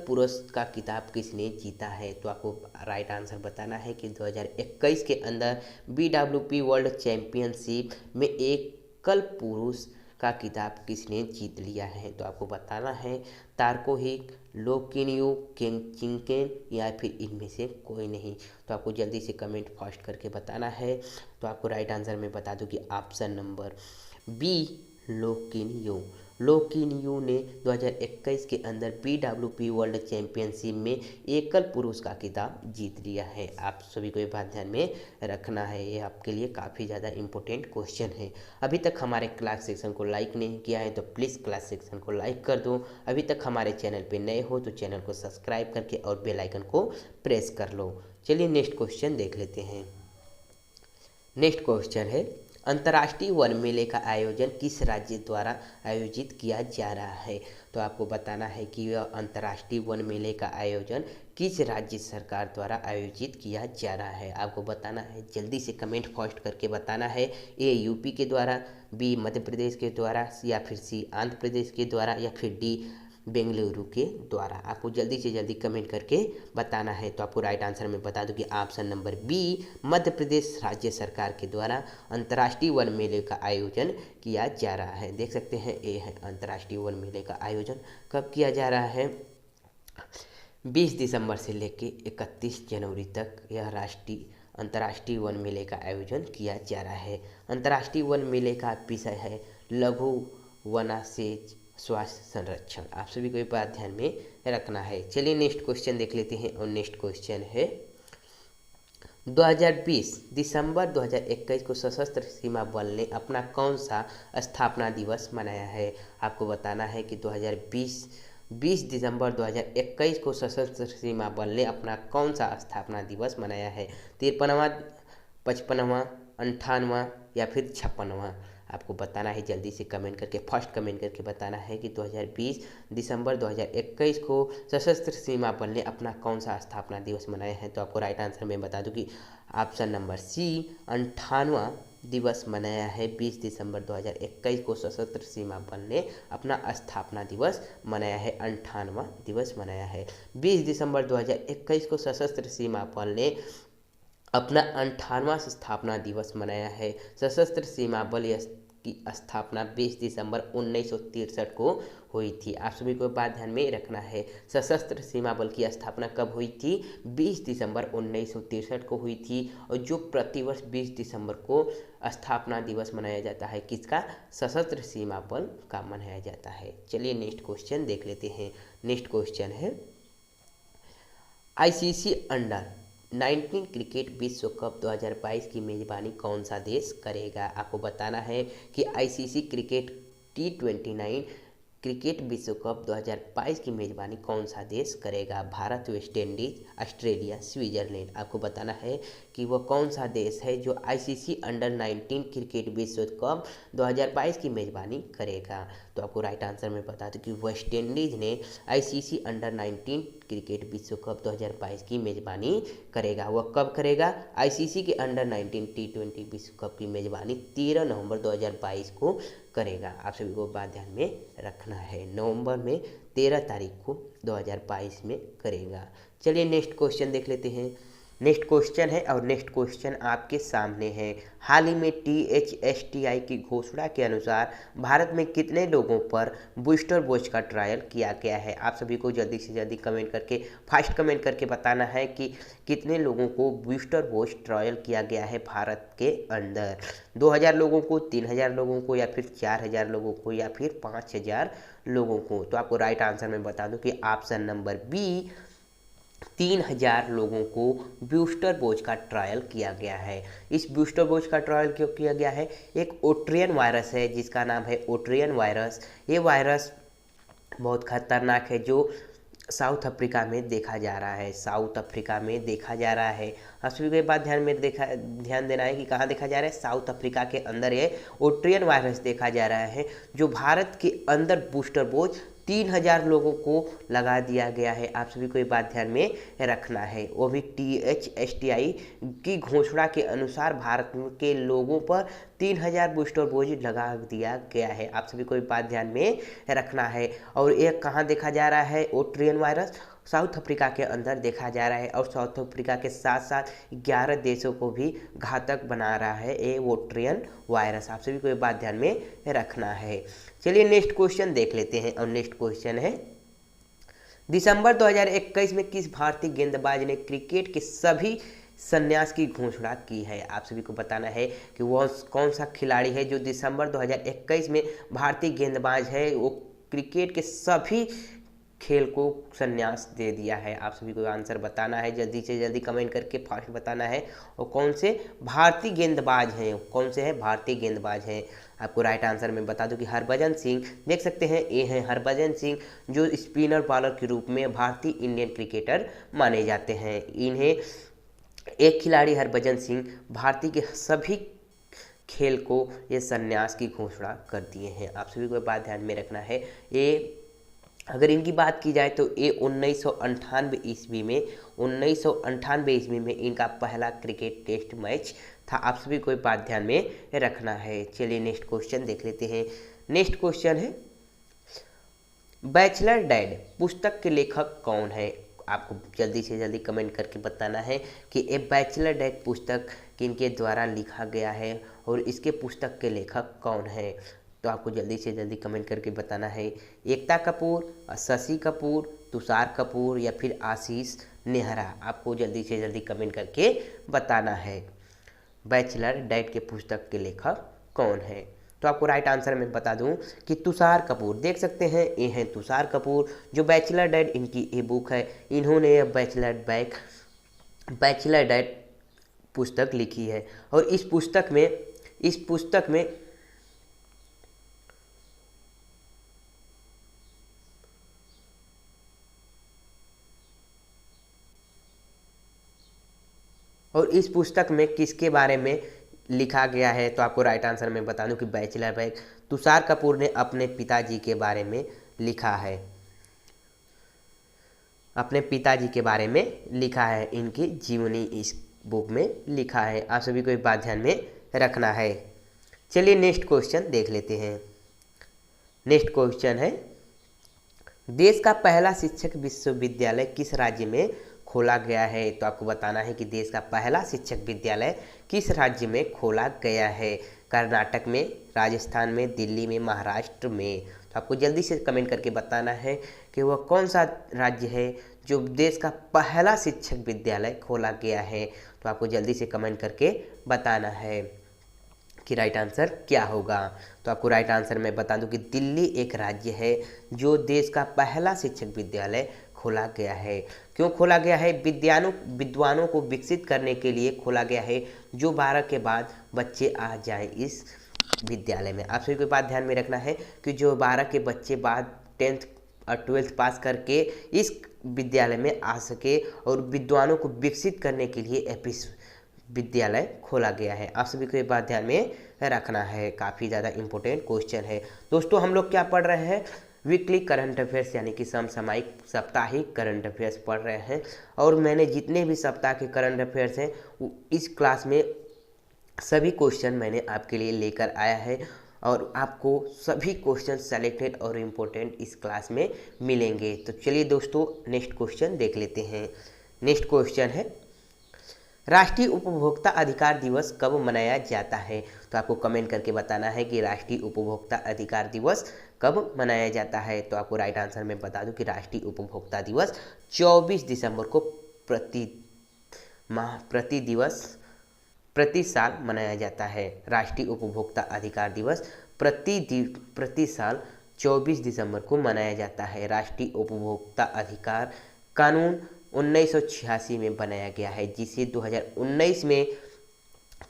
पुरुष का खिताब किसने जीता है? तो आपको राइट आंसर बताना है कि 2021 के अंदर BWP वर्ल्ड चैंपियनशिप में एकल पुरुष का खिताब किसने जीत लिया है? तो आपको बताना है तार्को हिक, लो किन यू, केंग चिंकेन, या फिर इनमें से कोई नहीं। तो आपको जल्दी से कमेंट फास्ट करके बताना है। तो आपको राइट आंसर में बता दूं कि ऑप्शन नंबर बी लो किन यू ने 2021 के अंदर BWP वर्ल्ड चैंपियनशिप में एकल पुरुष का खिताब जीत लिया है। आप सभी को ये बात ध्यान में रखना है, ये आपके लिए काफ़ी ज़्यादा इम्पोर्टेंट क्वेश्चन है। अभी तक हमारे क्लास सेक्शन को लाइक नहीं किया है तो प्लीज़ क्लास सेक्शन को लाइक कर दो। अभी तक हमारे चैनल पर नए हो तो चैनल को सब्सक्राइब करके और बेल आइकन को प्रेस कर लो। चलिए नेक्स्ट क्वेश्चन देख लेते हैं। नेक्स्ट क्वेश्चन है, अंतर्राष्ट्रीय वन मेले का आयोजन किस राज्य द्वारा आयोजित किया जा रहा है? तो आपको बताना है कि यह अंतर्राष्ट्रीय वन मेले का आयोजन किस राज्य सरकार द्वारा आयोजित किया जा रहा है। आपको बताना है, जल्दी से कमेंट फास्ट करके बताना है। ए यूपी के द्वारा, बी मध्य प्रदेश के द्वारा, या फिर सी आंध्र प्रदेश के द्वारा, या फिर डी बेंगलुरु के द्वारा? आपको जल्दी से जल्दी कमेंट करके बताना है। तो आपको राइट आंसर में बता दूं कि option number B Madhya Pradesh राज्य सरकार के द्वारा अंतर्राष्ट्रीय वन मेले का आयोजन किया जा रहा है। देख सकते हैं ये है अंतर्राष्ट्रीय वन मेले का आयोजन कब किया जा रहा है? 20 दिसंबर से लेकर 31 जनवरी तक यह अंतर्राष्ट्रीय वन मेले का आयोजन किया जा रहा है। अंतर्राष्ट्रीय वन मेले का विषय है लघु वनासेज स्वास्थ्य संरक्षण। आप सभी को ये बात ध्यान में रखना है। चलिए नेक्स्ट क्वेश्चन देख लेते हैं। और नेक्स्ट क्वेश्चन है, 2020 दिसंबर 2021 को सशस्त्र सीमा बल ने अपना कौन सा स्थापना दिवस मनाया है? आपको बताना है कि 2020 20 दिसंबर 2021 को सशस्त्र सीमा बल ने अपना कौन सा स्थापना दिवस मनाया है? 53वां, 55वां, 58वां या फिर 56वां? आपको बताना है, जल्दी से कमेंट करके, फर्स्ट कमेंट करके बताना है कि 2020 दिसंबर 2021 को सशस्त्र सीमा बल ने अपना कौन सा स्थापना दिवस मनाया है। तो आपको राइट आंसर मैं बता दूं कि ऑप्शन नंबर सी 58वां दिवस मनाया है। 20 दिसंबर 2021 को सशस्त्र सीमा बल ने अपना स्थापना दिवस मनाया है, 58वां दिवस मनाया है। 20 दिसंबर 2021 को सशस्त्र सीमा बल ने अपना 58वां स्थापना दिवस मनाया है। सशस्त्र सीमा बल की स्थापना 20 दिसंबर 1963 को हुई थी। आप सभी को बात ध्यान में रखना है, सशस्त्र सीमा बल की स्थापना कब हुई थी? 20 दिसंबर 1963 को हुई थी। और जो प्रतिवर्ष 20 दिसंबर को स्थापना दिवस मनाया जाता है, किसका? सशस्त्र सीमा बल का मनाया जाता है। चलिए नेक्स्ट क्वेश्चन देख लेते हैं। नेक्स्ट क्वेश्चन है, आईसीसी अंडर 19 क्रिकेट विश्व कप 2022 की मेजबानी कौन सा देश करेगा? आपको बताना है कि आईसीसी क्रिकेट T29 क्रिकेट विश्व कप 2022 की मेजबानी कौन सा देश करेगा? Bharat, West Indies, Australia, Switzerland. आपको बताना है कि वह कौन सा देश है जो आईसीसी अंडर 19 क्रिकेट विश्व कप 2022 की मेजबानी करेगा। तो आपको राइट आंसर में बता दूं कि वेस्ट इंडीज ने आईसीसी अंडर 19 क्रिकेट विश्व कप 2022 की मेजबानी करेगा। वह कब करेगा? आईसीसी के अंडर 19 T20 विश्व कप की मेजबानी 13 नवंबर 2022 को करेगा। आप सभी को बात ध्यान में रखना है, नवंबर में 13 तारीख को 2022 में करेगा। चलिए नेक्स्ट क्वेश्चन देख लेते हैं। नेक्स्ट क्वेश्चन है और नेक्स्ट क्वेश्चन आपके सामने है। हाल ही में THSTI की घोषणा के अनुसार भारत में कितने लोगों पर बूस्टर डोज का ट्रायल किया गया है? आप सभी को जल्दी से जल्दी कमेंट करके, फास्ट कमेंट करके बताना है कि कितने लोगों को बूस्टर डोज ट्रायल किया गया है भारत के अंदर। 2000 लोगों को, 3000 लोगों को या फिर 4000 लोगों को या फिर 5000 लोगों को? तो आपको राइट आंसर मैं बता दूं कि ऑप्शन नंबर बी 3000 लोगों को बूस्टर डोज का ट्रायल किया गया है। इस बूस्टर डोज का ट्रायल क्यों किया गया है? एक ओट्रियन वायरस है जिसका नाम है ओट्रियन वायरस। ये वायरस बहुत खतरनाक है जो साउथ अफ्रीका में देखा जा रहा है, साउथ अफ्रीका में देखा जा रहा है। आप सभी को ये बात ध्यान देना है कि कहाँ देखा जा रहा है? साउथ अफ्रीका के अंदर ये ओट्रियन वायरस देखा जा रहा है, जो भारत के अंदर बूस्टर डोज 3000 लोगों को लगा दिया गया है। आप सभी को ये बात ध्यान में रखना है। वो भी THSTI की घोषणा के अनुसार भारत के लोगों पर 3000 बूस्टर डोज लगा दिया गया है। आप सभी को ये बात ध्यान में रखना है। और ये कहाँ देखा जा रहा है? ओट्रियन वायरस साउथ अफ्रीका के अंदर देखा जा रहा है। और साउथ अफ्रीका के साथ साथ 11 देशों को भी घातक बना रहा है ये ओट्रियन वायरस। आप सभी को ये बात ध्यान में रखना है। चलिए नेक्स्ट क्वेश्चन देख लेते हैं। और नेक्स्ट क्वेश्चन है, दिसंबर 2021 में किस भारतीय गेंदबाज ने क्रिकेट के सभी संन्यास की घोषणा की है? आप सभी को बताना है कि वह कौन सा खिलाड़ी है जो दिसंबर 2021 में भारतीय गेंदबाज है, वो क्रिकेट के सभी खेल को संन्यास दे दिया है। आप सभी को आंसर बताना है, जल्दी से जल्दी कमेंट करके फास्ट बताना है। और कौन से भारतीय गेंदबाज हैं, कौन से हैं भारतीय गेंदबाज हैं? आपको राइट आंसर में बता दूं कि हरभजन सिंह। देख सकते हैं ये हैं हरभजन सिंह, जो स्पिनर बॉलर के रूप में भारतीय इंडियन क्रिकेटर माने जाते हैं। इन्हें एक खिलाड़ी हरभजन सिंह भारतीय के सभी खेल को ये संन्यास की घोषणा कर दिए हैं। आप सभी को बात ध्यान में रखना है। ये अगर इनकी बात की जाए तो ये 1998 ईस्वी में इनका पहला क्रिकेट टेस्ट मैच था। आप सभी को बात ध्यान में रखना है। चलिए नेक्स्ट क्वेश्चन देख लेते हैं। नेक्स्ट क्वेश्चन है, बैचलर डैड पुस्तक के लेखक कौन है? आपको जल्दी से जल्दी कमेंट करके बताना है कि ये बैचलर डैड पुस्तक किनके द्वारा लिखा गया है और इसके पुस्तक के लेखक कौन है? तो आपको जल्दी से जल्दी कमेंट करके बताना है। एकता कपूर, शशि कपूर, तुषार कपूर या फिर आशीष नेहरा? आपको जल्दी से जल्दी कमेंट करके बताना है बैचलर डैड के पुस्तक के लेखक कौन है। तो आपको राइट आंसर मैं बता दूं कि तुषार कपूर। देख सकते हैं ये हैं तुषार कपूर, जो बैचलर डैड इनकी ये बुक है। इन्होंने बैचलर डैड पुस्तक लिखी है। और इस पुस्तक में और इस पुस्तक में किसके बारे में लिखा गया है? तो आपको राइट आंसर मैं बता दूं कि बैचलर बैग तुषार कपूर ने अपने पिताजी के बारे में लिखा है, अपने पिताजी के बारे में लिखा है, इनकी जीवनी इस बुक में लिखा है। आप सभी को एक बात ध्यान में रखना है। चलिए नेक्स्ट क्वेश्चन देख लेते हैं। नेक्स्ट क्वेश्चन है, देश का पहला शिक्षक विश्वविद्यालय किस राज्य में खोला गया है? तो आपको बताना है कि देश का पहला शिक्षक विद्यालय किस राज्य में खोला गया है। कर्नाटक में, राजस्थान में, दिल्ली में, महाराष्ट्र में। तो आपको जल्दी से कमेंट करके बताना है कि वह कौन सा राज्य है जो देश का पहला शिक्षक विद्यालय खोला गया है। तो आपको जल्दी से कमेंट करके बताना है कि राइट आंसर क्या होगा। तो आपको राइट आंसर मैं बता दूं कि दिल्ली एक राज्य है जो देश का पहला शिक्षक विद्यालय खोला गया है। क्यों खोला गया है? विद्वानों को विकसित करने के लिए खोला गया है, जो 12 के बाद बच्चे आ जाएं इस विद्यालय में। आप सभी को बात ध्यान में रखना है कि जो 12 के बच्चे बाद 10th और 12th पास करके इस विद्यालय में आ सके और विद्वानों को विकसित करने के लिए विद्यालय खोला गया है। आप सभी को ये बात ध्यान में रखना है, काफ़ी ज़्यादा इंपॉर्टेंट क्वेश्चन है। दोस्तों हम लोग क्या पढ़ रहे हैं? वीकली करंट अफेयर्स यानी कि समसामयिक साप्ताहिक करंट अफेयर्स पढ़ रहे हैं। और मैंने जितने भी सप्ताह के करंट अफेयर्स हैं इस क्लास में सभी क्वेश्चन मैंने आपके लिए लेकर आया है और आपको सभी क्वेश्चन सेलेक्टेड और इम्पोर्टेंट इस क्लास में मिलेंगे। तो चलिए दोस्तों नेक्स्ट क्वेश्चन देख लेते हैं। नेक्स्ट क्वेश्चन है, राष्ट्रीय उपभोक्ता अधिकार दिवस कब मनाया जाता है? तो आपको कमेंट करके बताना है कि राष्ट्रीय उपभोक्ता अधिकार दिवस कब मनाया जाता है। तो आपको राइट आंसर मैं बता दूं कि राष्ट्रीय उपभोक्ता दिवस 24 दिसंबर को प्रति साल मनाया जाता है। राष्ट्रीय उपभोक्ता अधिकार दिवस प्रति साल 24 दिसंबर को मनाया जाता है। राष्ट्रीय उपभोक्ता अधिकार कानून 1986 में बनाया गया है, जिसे 2019 में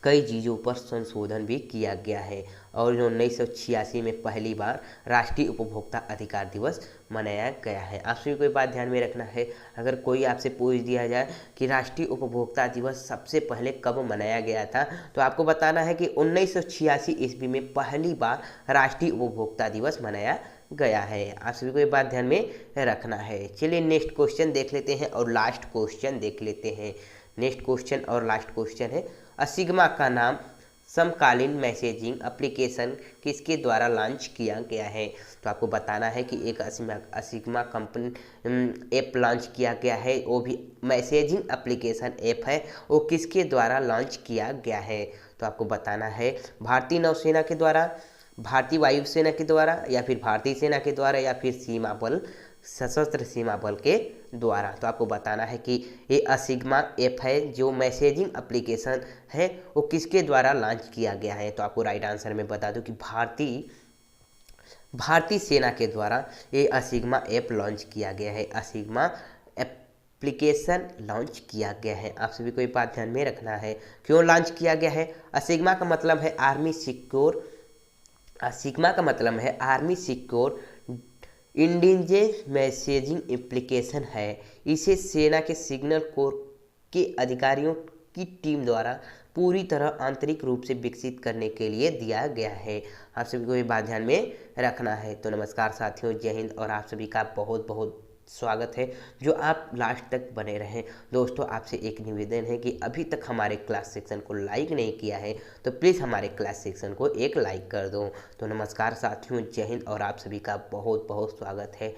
कई चीज़ों पर संशोधन भी किया गया है और 1986 में पहली बार राष्ट्रीय उपभोक्ता अधिकार दिवस मनाया गया है। आप सभी को ये बात ध्यान में रखना है, अगर कोई आपसे पूछ दिया जाए कि राष्ट्रीय उपभोक्ता दिवस सबसे पहले कब मनाया गया था, तो आपको बताना है कि 1986 ईस्वी में पहली बार राष्ट्रीय उपभोक्ता दिवस मनाया गया है। आप सभी को ये बात ध्यान में रखना है। चलिए नेक्स्ट क्वेश्चन देख लेते हैं और लास्ट क्वेश्चन देख लेते हैं। नेक्स्ट क्वेश्चन और लास्ट क्वेश्चन है, असिग्मा का नाम समकालीन मैसेजिंग एप्लीकेशन किसके द्वारा लॉन्च किया गया है? तो आपको बताना है कि एक असिग्मा कंपनी ऐप लॉन्च किया गया है, वो भी मैसेजिंग एप्लीकेशन ऐप है, वो किसके द्वारा लॉन्च किया गया है? तो आपको बताना है भारतीय नौसेना के द्वारा, भारतीय वायुसेना के द्वारा, या फिर भारतीय सेना के द्वारा, या फिर सीमा बल, सशस्त्र सीमा बल के द्वारा। तो आपको बताना है कि ये असिग्मा ऐप है जो मैसेजिंग एप्लीकेशन है, वो किसके द्वारा लॉन्च किया गया है? तो आपको राइट आंसर में बता दूं कि भारतीय सेना के द्वारा ये असिग्मा ऐप लॉन्च किया गया है। असिग्मा एप्लीकेशन लॉन्च किया गया है। आप सभी को ये बात ध्यान में रखना है। क्यों लॉन्च किया गया है? असिग्मा का मतलब है आर्मी सिक्योर, असिग्मा का मतलब है army secure intelligence messaging application है। इसे सेना के सिग्नल कोर के अधिकारियों की टीम द्वारा पूरी तरह आंतरिक रूप से विकसित करने के लिए दिया गया है। आप सभी को ये बात ध्यान में रखना है। तो नमस्कार साथियों, जय हिंद और आप सभी का बहुत बहुत स्वागत है जो आप लास्ट तक बने रहें। दोस्तों आपसे एक निवेदन है कि अभी तक हमारे क्लास सेक्शन को लाइक नहीं किया है तो प्लीज़ हमारे क्लास सेक्शन को एक लाइक कर दो। तो नमस्कार साथियों, जय हिंद और आप सभी का बहुत बहुत स्वागत है।